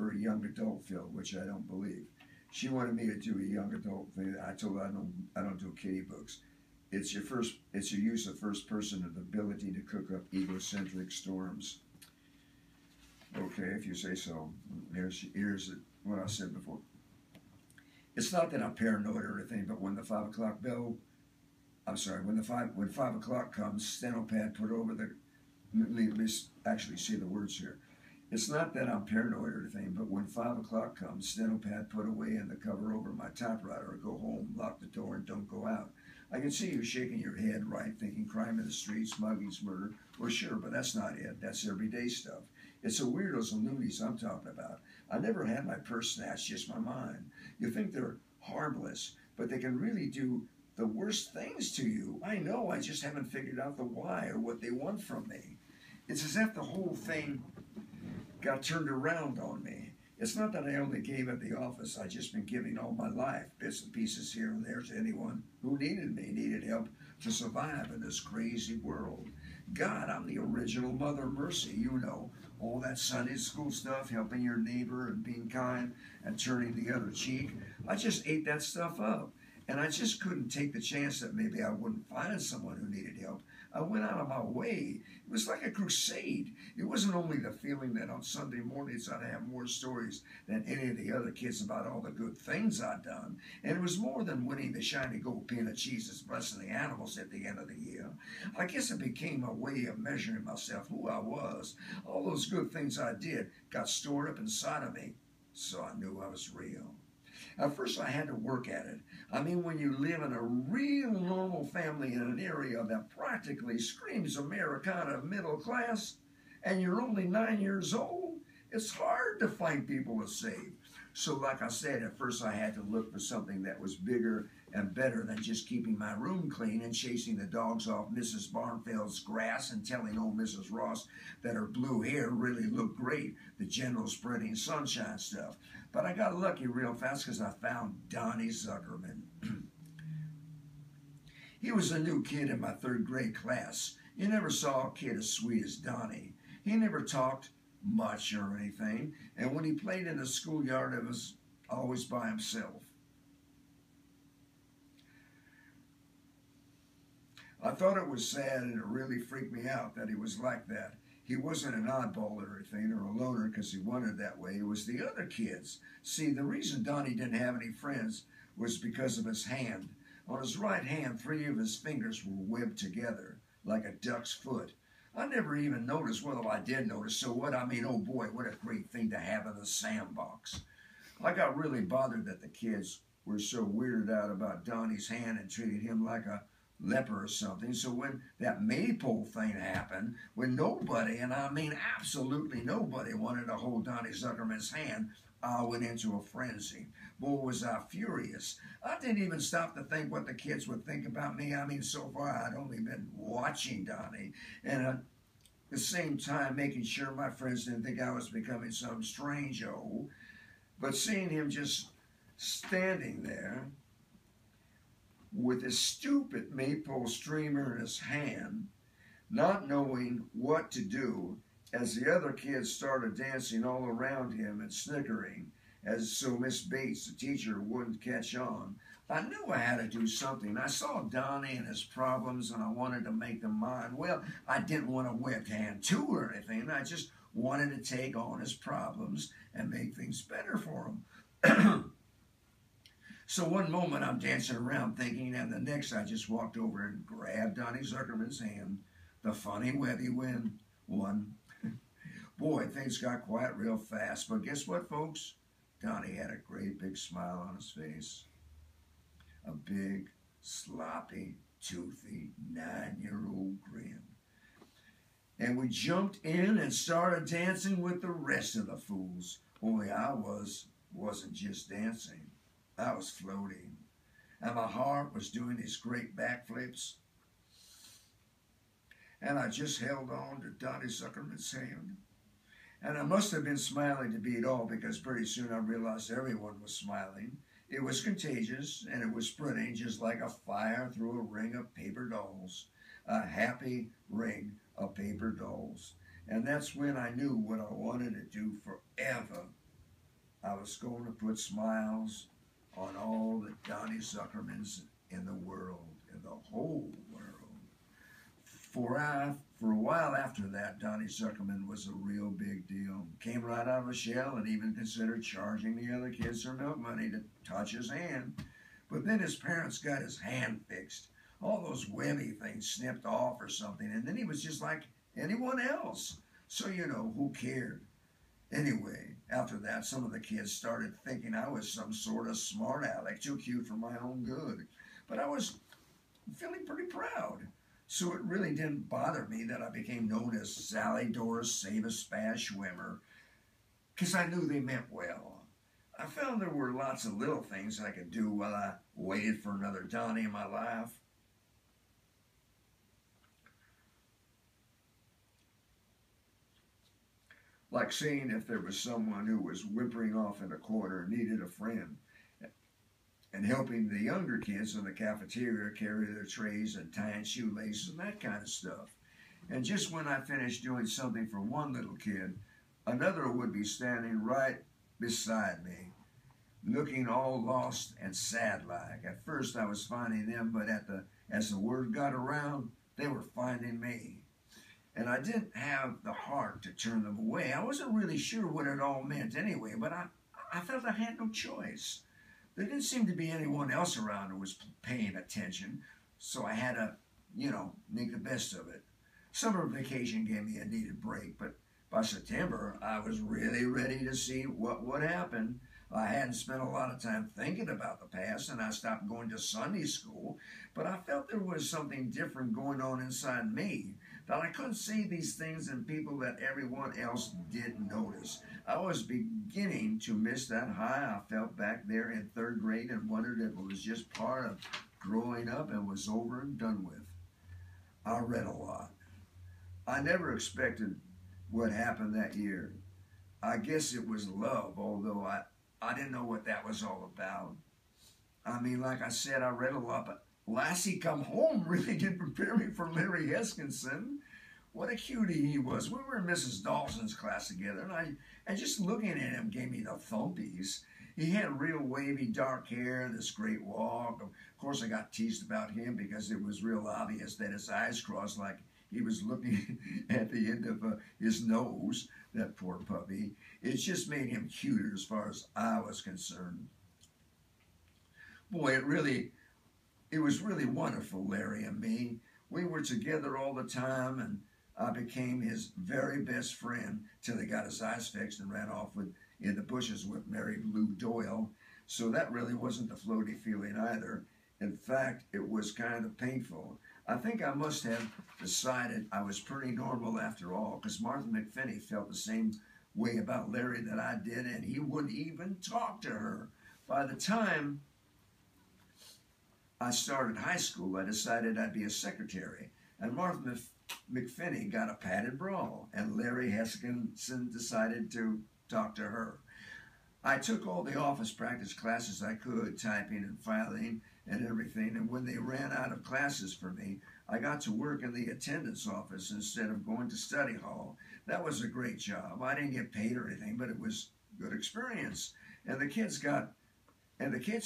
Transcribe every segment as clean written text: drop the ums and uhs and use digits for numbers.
for a young adult film, which I don't believe. She wanted me to do a young adult thing. I told her I don't do kiddie books. It's your use of first person and the ability to cook up egocentric storms. Okay, if you say so. Here's what I said before. It's not that I'm paranoid or anything, but when the 5 o'clock bell, I'm sorry, when 5 o'clock comes, steno pad put over the. Let me actually say the words here. It's not that I'm paranoid or anything, but when 5 o'clock comes, steno pad put away and the cover over my typewriter, or go home, lock the door, and don't go out. I can see you shaking your head, right, thinking crime in the streets, muggings, murder. Well, sure, but that's not it. That's everyday stuff. It's the weirdos and loonies I'm talking about. I never had my purse snatched, just my mind. You think they're harmless, but they can really do the worst things to you. I know, I just haven't figured out the why or what they want from me. It's as if the whole thing got turned around on me. It's not that I only gave at the office. I've just been giving all my life, bits and pieces here and there to anyone who needed me, needed help to survive in this crazy world. God, I'm the original Mother Mercy, you know. All that Sunday school stuff, helping your neighbor and being kind and turning the other cheek. I just ate that stuff up. And I just couldn't take the chance that maybe I wouldn't find someone who needed help. I went out of my way. It was like a crusade. It wasn't only the feeling that on Sunday mornings I'd have more stories than any of the other kids about all the good things I'd done. And it was more than winning the shiny gold pin of Jesus blessing the animals at the end of the year. I guess it became a way of measuring myself, who I was. All those good things I did got stored up inside of me, so I knew I was real. At first, I had to work at it. I mean, when you live in a real normal family in an area that practically screams Americana middle class, and you're only 9 years old, it's hard to find people to save. So like I said, at first I had to look for something that was bigger and better than just keeping my room clean and chasing the dogs off Mrs. Barnfeld's grass and telling old Mrs. Ross that her blue hair really looked great, the general spreading sunshine stuff. But I got lucky real fast because I found Donnie Zuckerman. He was a new kid in my 3rd grade class. You never saw a kid as sweet as Donnie. He never talked much or anything, and when he played in the schoolyard, it was always by himself. I thought it was sad, and it really freaked me out that he was like that. He wasn't an oddball or anything, or a loner because he wanted that way. It was the other kids. See, the reason Donnie didn't have any friends was because of his hand. On his right hand, 3 of his fingers were webbed together like a duck's foot. I never even noticed, well, I did notice, so what? I mean, oh boy, what a great thing to have in the sandbox. I got really bothered that the kids were so weirded out about Donnie's hand and treated him like a leper or something. So when that maypole thing happened, when nobody, and I mean absolutely nobody, wanted to hold Donnie Zuckerman's hand, I went into a frenzy. Boy, was I furious. I didn't even stop to think what the kids would think about me. I mean, so far I'd only been watching Donnie, and at the same time making sure my friends didn't think I was becoming some strange-o. But seeing him just standing there with his stupid maypole streamer in his hand, not knowing what to do, as the other kids started dancing all around him and snickering, as so Miss Bates, the teacher, wouldn't catch on. I knew I had to do something. I saw Donnie and his problems, and I wanted to make them mine. Well, I didn't want a webbed hand too or anything. I just wanted to take on his problems and make things better for him. So one moment I'm dancing around thinking, and the next I just walked over and grabbed Donnie Zuckerman's hand. The funny webby one. Boy, things got quiet real fast. But guess what, folks? Donnie had a great big smile on his face. A big, sloppy, toothy, 9-year-old grin. And we jumped in and started dancing with the rest of the fools. Only I wasn't just dancing. I was floating. And my heart was doing these great backflips. And I just held on to Donnie Zuckerman's hand. And I must have been smiling to beat all, because pretty soon I realized everyone was smiling. It was contagious, and it was spreading just like a fire through a ring of paper dolls. A happy ring of paper dolls. And that's when I knew what I wanted to do forever. I was going to put smiles on all the Donnie Zuckermans in the world, in the whole world. For a while after that, Donnie Zuckerman was a real big deal. Came right out of a shell and even considered charging the other kids their milk money to touch his hand. But then his parents got his hand fixed. All those webby things snipped off or something, and then he was just like anyone else. So, who cared? Anyway, after that, some of the kids started thinking I was some sort of smart aleck, too cute for my own good. But I was feeling pretty proud. So it really didn't bother me that I became known as Sally Doris Save-A-Spaz Schwimmer, because I knew they meant well. I found there were lots of little things I could do while I waited for another Donnie in my life. Like seeing if there was someone who was whimpering off in a corner and needed a friend, and helping the younger kids in the cafeteria carry their trays and tying shoelaces and that kind of stuff. And just when I finished doing something for one little kid, another would be standing right beside me, looking all lost and sad-like. At first I was finding them, but as the word got around, they were finding me. And I didn't have the heart to turn them away. I wasn't really sure what it all meant anyway, but I felt I had no choice. There didn't seem to be anyone else around who was paying attention, so I had to, make the best of it. Summer vacation gave me a needed break, but by September, I was really ready to see what would happen. I hadn't spent a lot of time thinking about the past, and I stopped going to Sunday school, but I felt there was something different going on inside me, that I couldn't see these things in people that everyone else did notice. I was beginning to miss that high I felt back there in third grade and wondered if it was just part of growing up and was over and done with. I read a lot. I never expected what happened that year. I guess it was love, although I didn't know what that was all about. I mean, like I said, I read a lot, but Lassie Come Home really did prepare me for Larry Heskinson. What a cutie he was. We were in Mrs. Dawson's class together, and just looking at him gave me the thumpies. He had real wavy dark hair and this great walk. Of course, I got teased about him because it was real obvious that his eyes crossed like he was looking at the end of his nose, that poor puppy. It just made him cuter as far as I was concerned. Boy, it was really wonderful, Larry and me. We were together all the time, and I became his very best friend till he got his eyes fixed and ran off in the bushes with Mary Lou Doyle. So that really wasn't a floaty feeling either. In fact, it was kind of painful. I think I must have decided I was pretty normal after all, because Martha McFinney felt the same way about Larry that I did, and he wouldn't even talk to her. By the time I started high school, I decided I'd be a secretary, and Martha McFinney got a padded bra, and Larry Heskinson decided to talk to her. I took all the office practice classes I could, typing and filing and everything, and when they ran out of classes for me, I got to work in the attendance office instead of going to study hall. That was a great job. I didn't get paid or anything, but it was good experience. And the kids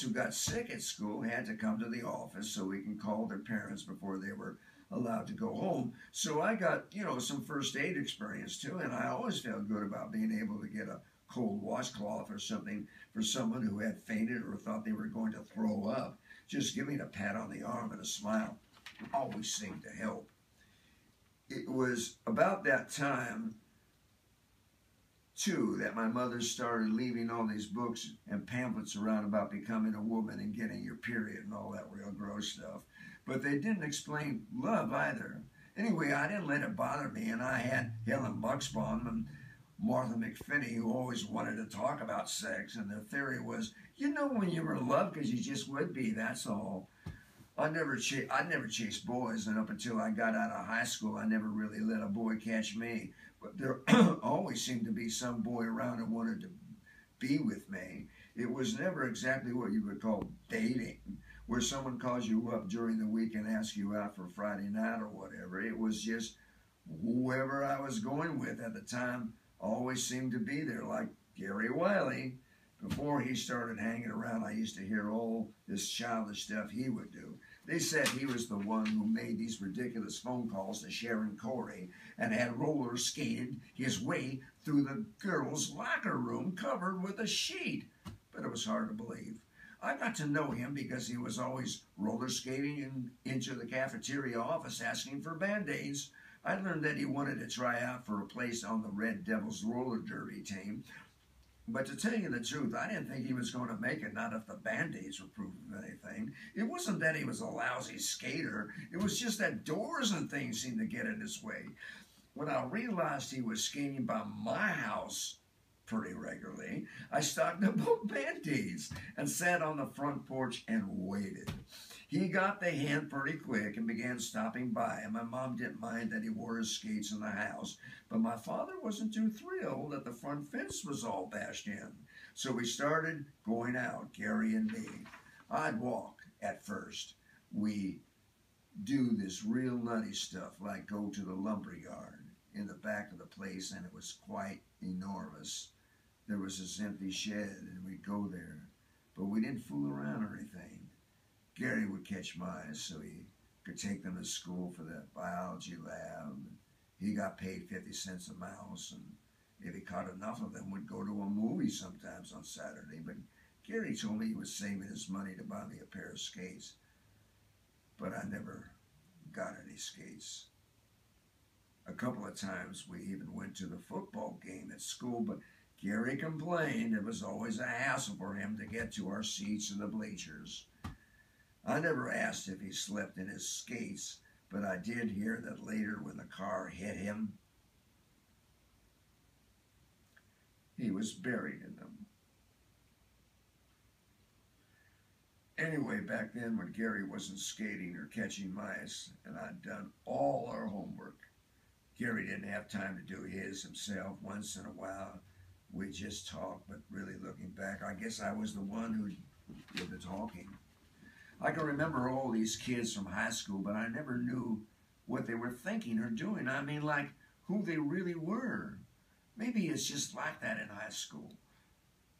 who got sick at school had to come to the office so we can call their parents before they were allowed to go home. So I got, some first aid experience too, and I always felt good about being able to get a cold washcloth or something for someone who had fainted or thought they were going to throw up. Just giving a pat on the arm and a smile always seemed to help. It was about that time, too, that my mother started leaving all these books and pamphlets around about becoming a woman and getting your period and all that real gross stuff. But they didn't explain love either. Anyway, I didn't let it bother me, and I had Helen Bucksbaum and Martha McFinney, who always wanted to talk about sex, and their theory was, when you were in love because you just would be, that's all. I never chased boys, and up until I got out of high school, I never really let a boy catch me. But there always seemed to be some boy around who wanted to be with me. It was never exactly what you would call dating, where someone calls you up during the week and asks you out for Friday night or whatever. It was just whoever I was going with at the time always seemed to be there, like Gary Wiley. Before he started hanging around, I used to hear all this childish stuff he would do. They said he was the one who made these ridiculous phone calls to Sharon Corey and had roller skated his way through the girls' locker room covered with a sheet. But it was hard to believe. I got to know him because he was always roller skating into the cafeteria office asking for Band-Aids. I learned that he wanted to try out for a place on the Red Devils roller derby team. But to tell you the truth, I didn't think he was going to make it, not if the Band-Aids were proof of anything. It wasn't that he was a lousy skater. It was just that doors and things seemed to get in his way. When I realized he was skating by my house pretty regularly, I stocked up on Band-Aids and sat on the front porch and waited. He got the hint pretty quick and began stopping by, and my mom didn't mind that he wore his skates in the house, but my father wasn't too thrilled that the front fence was all bashed in. So we started going out, Gary and me. I'd walk at first. We do this real nutty stuff, like go to the lumberyard in the back of the place, and it was quite enormous. There was this empty shed, and we'd go there, but we didn't fool around or anything. Gary would catch mice so he could take them to school for the biology lab. He got paid 50 cents a mouse, and if he caught enough of them, would go to a movie sometimes on Saturday. But Gary told me he was saving his money to buy me a pair of skates. But I never got any skates. A couple of times we even went to the football game at school, but Gary complained it was always a hassle for him to get to our seats in the bleachers. I never asked if he slept in his skates, but I did hear that later when the car hit him, he was buried in them. Anyway, back then when Gary wasn't skating or catching mice, and I'd done all our homework, Gary didn't have time to do his himself. Once in a while, we just talked, but really looking back, I guess I was the one who did the talking. I can remember all these kids from high school, but I never knew what they were thinking or doing. I mean, like, who they really were. Maybe it's just like that in high school.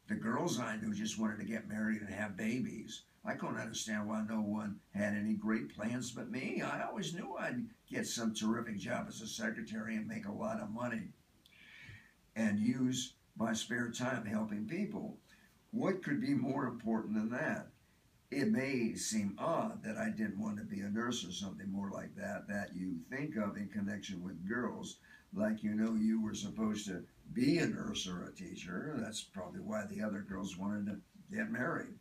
The girls I knew just wanted to get married and have babies. I couldn't understand why no one had any great plans but me. I always knew I'd get some terrific job as a secretary and make a lot of money and use my spare time helping people. What could be more important than that? It may seem odd that I didn't want to be a nurse or something more like that you think of in connection with girls, like you know you were supposed to be a nurse or a teacher. That's probably why the other girls wanted to get married.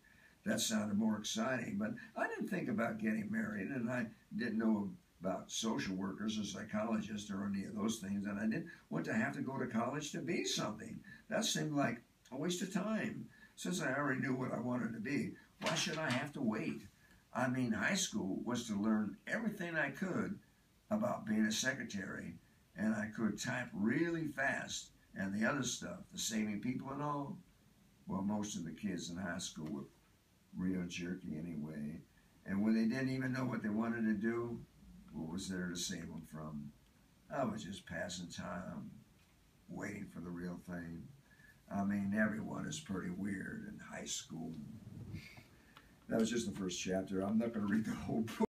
That sounded more exciting, but I didn't think about getting married, and I didn't know about social workers or psychologists or any of those things, and I didn't want to have to go to college to be something. That seemed like a waste of time. Since I already knew what I wanted to be, why should I have to wait? I mean, high school was to learn everything I could about being a secretary, and I could type really fast, and the other stuff, the saving people and all, well, most of the kids in high school were real jerky anyway, and when they didn't even know what they wanted to do, what was there to save them from? I was just passing time, waiting for the real thing. I mean, everyone is pretty weird in high school. That was just the first chapter. I'm not going to read the whole book.